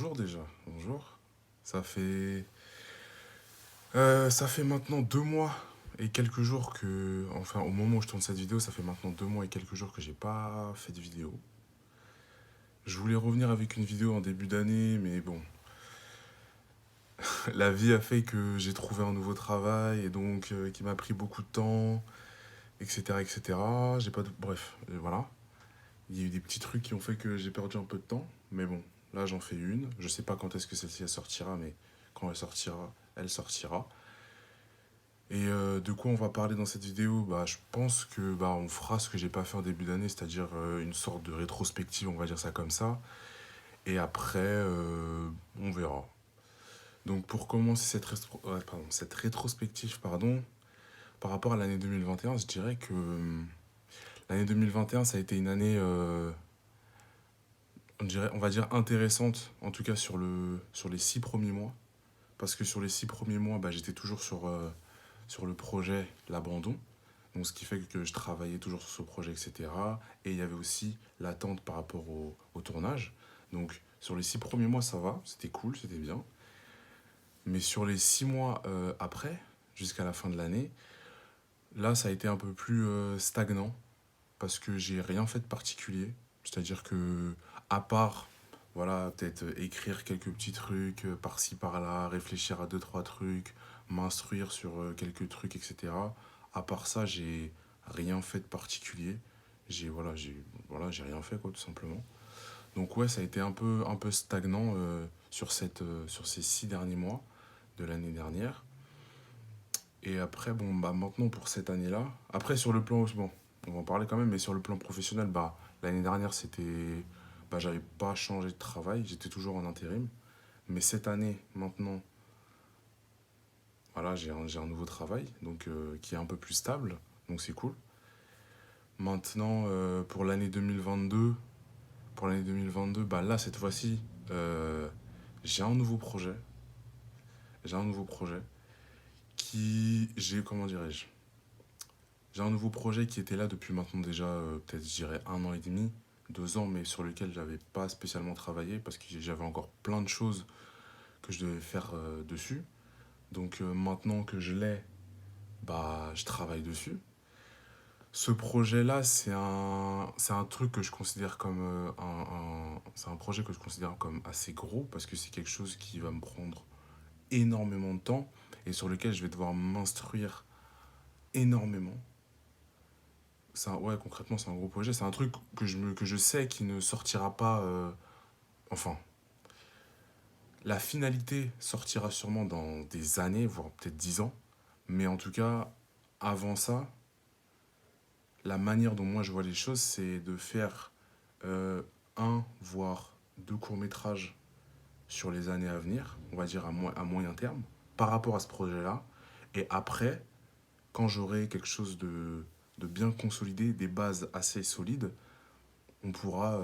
bonjour déjà, bonjour. Ça fait, ça fait maintenant 2 mois et quelques jours que, enfin au moment où je tourne cette vidéo, ça fait maintenant 2 mois et quelques jours que j'ai pas fait de vidéo. Je voulais revenir avec une vidéo en début d'année, mais bon, la vie a fait que j'ai trouvé un nouveau travail et donc qui m'a pris beaucoup de temps, etc., etc. J'ai pas de, bref, voilà. Il y a eu des petits trucs qui ont fait que j'ai perdu un peu de temps, mais bon, là j'en fais une. Je sais pas quand est-ce que celle-ci elle sortira, mais quand elle sortira, elle sortira. Et de quoi on va parler dans cette vidéo? Bah, je pense que bah, on fera ce que j'ai pas fait en début d'année, c'est-à-dire une sorte de rétrospective, on va dire ça comme ça. Et après, on verra. Donc pour commencer cette rétrospective, pardon, par rapport à l'année 2021, je dirais que l'année 2021, ça a été une année, on va dire intéressante, en tout cas sur les 6 premiers mois. Parce que sur les 6 premiers mois, bah, j'étais toujours sur le projet L'Abandon. Donc, ce qui fait que je travaillais toujours sur ce projet, etc. Et il y avait aussi l'attente par rapport au tournage. Donc, sur les 6 premiers mois, ça va, c'était cool, c'était bien. Mais sur les 6 mois après, jusqu'à la fin de l'année, là, ça a été un peu plus stagnant parce que j'ai rien fait de particulier. C'est-à-dire que, à part, voilà, peut-être écrire quelques petits trucs par-ci, par-là, réfléchir à deux, trois trucs, m'instruire sur quelques trucs, etc. À part ça, j'ai rien fait de particulier. J'ai rien fait, quoi, tout simplement. Donc, ouais, ça a été un peu stagnant sur ces 6 derniers mois de l'année dernière. Et après, bon, bah, maintenant pour cette année-là, après sur le plan, bon, on va en parler quand même, mais sur le plan professionnel, bah, l'année dernière, j'avais pas changé de travail, j'étais toujours en intérim. Mais cette année, maintenant, voilà, j'ai un nouveau travail, donc qui est un peu plus stable, donc c'est cool. Maintenant, pour l'année 2022, bah là, cette fois-ci, euh, j'ai un nouveau projet, j'ai un nouveau projet comment dirais-je, j'ai un nouveau projet qui était là depuis maintenant déjà, peut-être je dirais 1 an et demi, 2 ans, mais sur lequel j'avais pas spécialement travaillé parce que j'avais encore plein de choses que je devais faire dessus. Donc maintenant que je l'ai, bah je travaille dessus. Ce projet-là, c'est un truc que je considère comme c'est un projet que je considère comme assez gros parce que c'est quelque chose qui va me prendre énormément de temps et sur lequel je vais devoir m'instruire énormément. Ouais, concrètement, c'est un gros projet. C'est un truc que je sais qui ne sortira pas. Enfin, la finalité sortira sûrement dans des années, voire peut-être 10 ans. Mais en tout cas, avant ça, la manière dont moi je vois les choses, c'est de faire un, voire deux courts-métrages sur les années à venir, on va dire à moyen terme, par rapport à ce projet-là. Et après, quand j'aurai quelque chose de bien consolidé, des bases assez solides, on pourra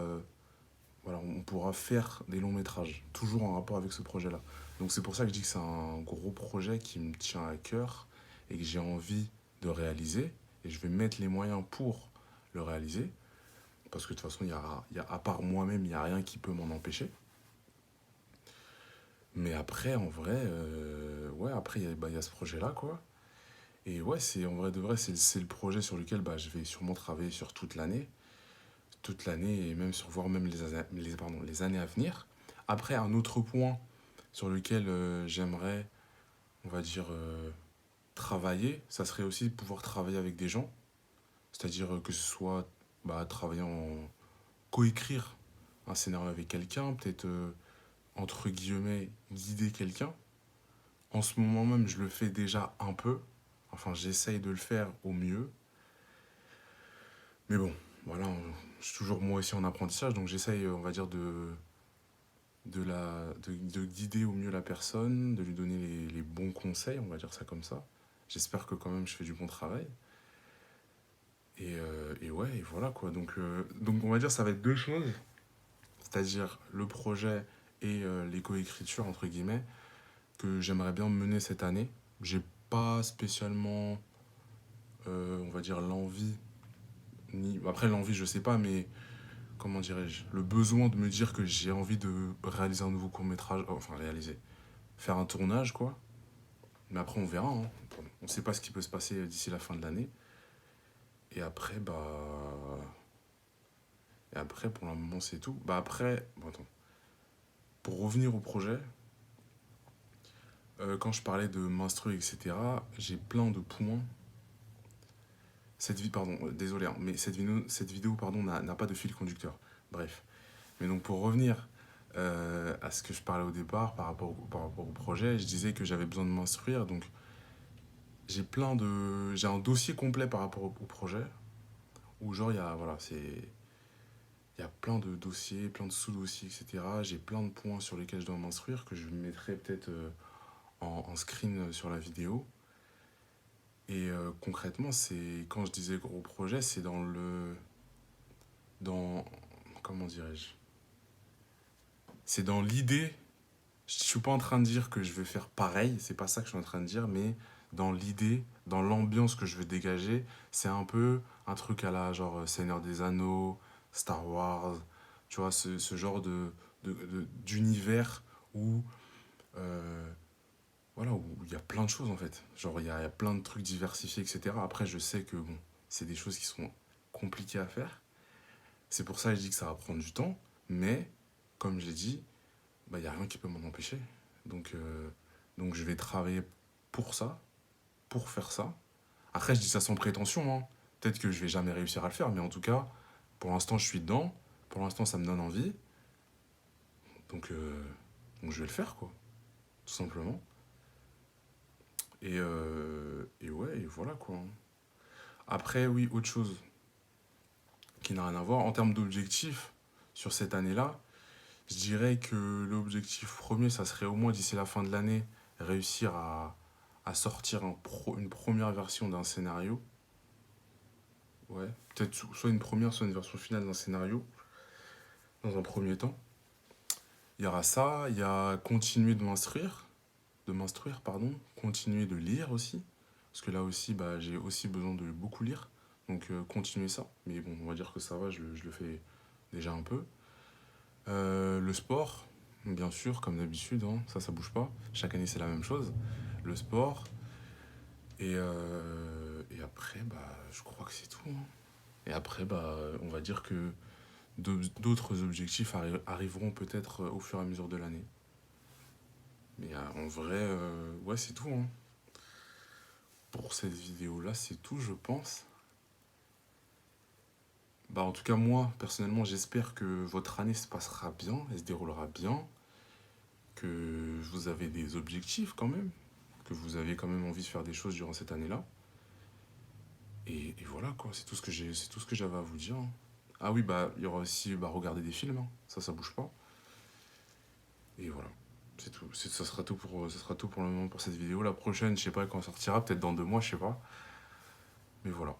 voilà, on pourra faire des longs métrages, toujours en rapport avec ce projet-là. Donc c'est pour ça que je dis que c'est un gros projet qui me tient à cœur et que j'ai envie de réaliser. Et je vais mettre les moyens pour le réaliser. Parce que de toute façon, à part moi-même, il n'y a rien qui peut m'en empêcher. Mais après, en vrai, ouais, après, il y a ce projet-là, quoi. Et ouais, en vrai de vrai, c'est le projet sur lequel bah, je vais sûrement travailler sur toute l'année et même sur voire même les années à venir. Après, un autre point sur lequel j'aimerais, on va dire, travailler, ça serait aussi de pouvoir travailler avec des gens. C'est-à-dire que ce soit bah, travailler en coécrire un scénario avec quelqu'un, peut-être entre guillemets guider quelqu'un. En ce moment même, je le fais déjà un peu. Enfin, j'essaye de le faire au mieux. Mais bon, voilà, je suis toujours moi aussi en apprentissage, donc j'essaye, on va dire, de guider au mieux la personne, de lui donner les bons conseils, on va dire ça comme ça. J'espère que quand même je fais du bon travail. Et ouais, et voilà quoi. Donc on va dire ça va être deux choses, c'est-à-dire le projet et les coécritures, entre guillemets, que j'aimerais bien mener cette année. J'ai pas spécialement, on va dire, l'envie, ni... Après l'envie, je sais pas, mais comment dirais-je, le besoin de me dire que j'ai envie de réaliser un nouveau court-métrage, enfin réaliser, faire un tournage, quoi. Mais après, on verra, hein. On sait pas ce qui peut se passer d'ici la fin de l'année. Et après, Et après, pour le moment, c'est tout. Bah après, bon, attends. Pour revenir au projet, quand je parlais de menstru, etc., j'ai plein de points. Pardon, désolé, hein, mais cette vidéo pardon, n'a pas de fil conducteur. Bref. Mais donc pour revenir à ce que je parlais au départ par rapport au projet, je disais que j'avais besoin de m'instruire. Donc j'ai un dossier complet par rapport au projet où genre il y a, voilà, il y a plein de dossiers, plein de sous-dossiers, etc. J'ai plein de points sur lesquels je dois m'instruire que je mettrai peut-être en screen sur la vidéo. Et concrètement, c'est quand je disais gros projet, c'est dans comment dirais-je? C'est dans l'idée. Je suis pas en train de dire que je vais faire pareil, c'est pas ça que je suis en train de dire, mais dans l'idée, dans l'ambiance que je veux dégager, c'est un peu un truc à la genre Seigneur des Anneaux, Star Wars, tu vois, ce genre d'univers où voilà, où il y a plein de choses en fait. Genre il y a plein de trucs diversifiés, etc. Après, je sais que bon, c'est des choses qui sont compliquées à faire. C'est pour ça que je dis que ça va prendre du temps, mais comme je l'ai dit, bah, il n'y a rien qui peut m'en empêcher. Donc, donc je vais travailler pour ça, pour faire ça. Après, je dis ça sans prétention, hein. Peut-être que je vais jamais réussir à le faire, mais en tout cas, pour l'instant, je suis dedans. Pour l'instant, ça me donne envie. Donc, donc je vais le faire, quoi. Tout simplement. Et ouais, et voilà, quoi. Après, oui, autre chose qui n'a rien à voir. En termes d'objectifs, sur cette année-là, je dirais que l'objectif premier, ça serait au moins d'ici la fin de l'année, réussir à sortir une première version d'un scénario. Ouais, peut-être soit une première, soit une version finale d'un scénario, dans un premier temps. Il y aura ça, il y a continuer de m'instruire, pardon, continuer de lire aussi, parce que là aussi, bah, j'ai aussi besoin de beaucoup lire, donc continuer ça. Mais bon, on va dire que ça va, je le fais déjà un peu. Le sport, bien sûr, comme d'habitude, hein, ça bouge pas. Chaque année, c'est la même chose. Le sport. Et après, bah, je crois que c'est tout, hein. Et après, bah, on va dire que d'autres objectifs arriveront peut-être au fur et à mesure de l'année. Mais en vrai, ouais, c'est tout, hein. Pour cette vidéo-là, c'est tout, je pense. Bah, en tout cas, moi, personnellement, j'espère que votre année se passera bien, elle se déroulera bien, que vous avez des objectifs quand même, que vous avez quand même envie de faire des choses durant cette année-là. Et voilà, quoi, c'est tout ce que j'avais à vous dire, hein. Ah oui, bah, il y aura aussi bah, regarder des films, hein. Ça bouge pas. Et voilà, c'est tout. Ça sera tout pour le moment pour cette vidéo. La prochaine, je sais pas quand elle sortira, peut-être dans 2 mois, je sais pas. Mais voilà.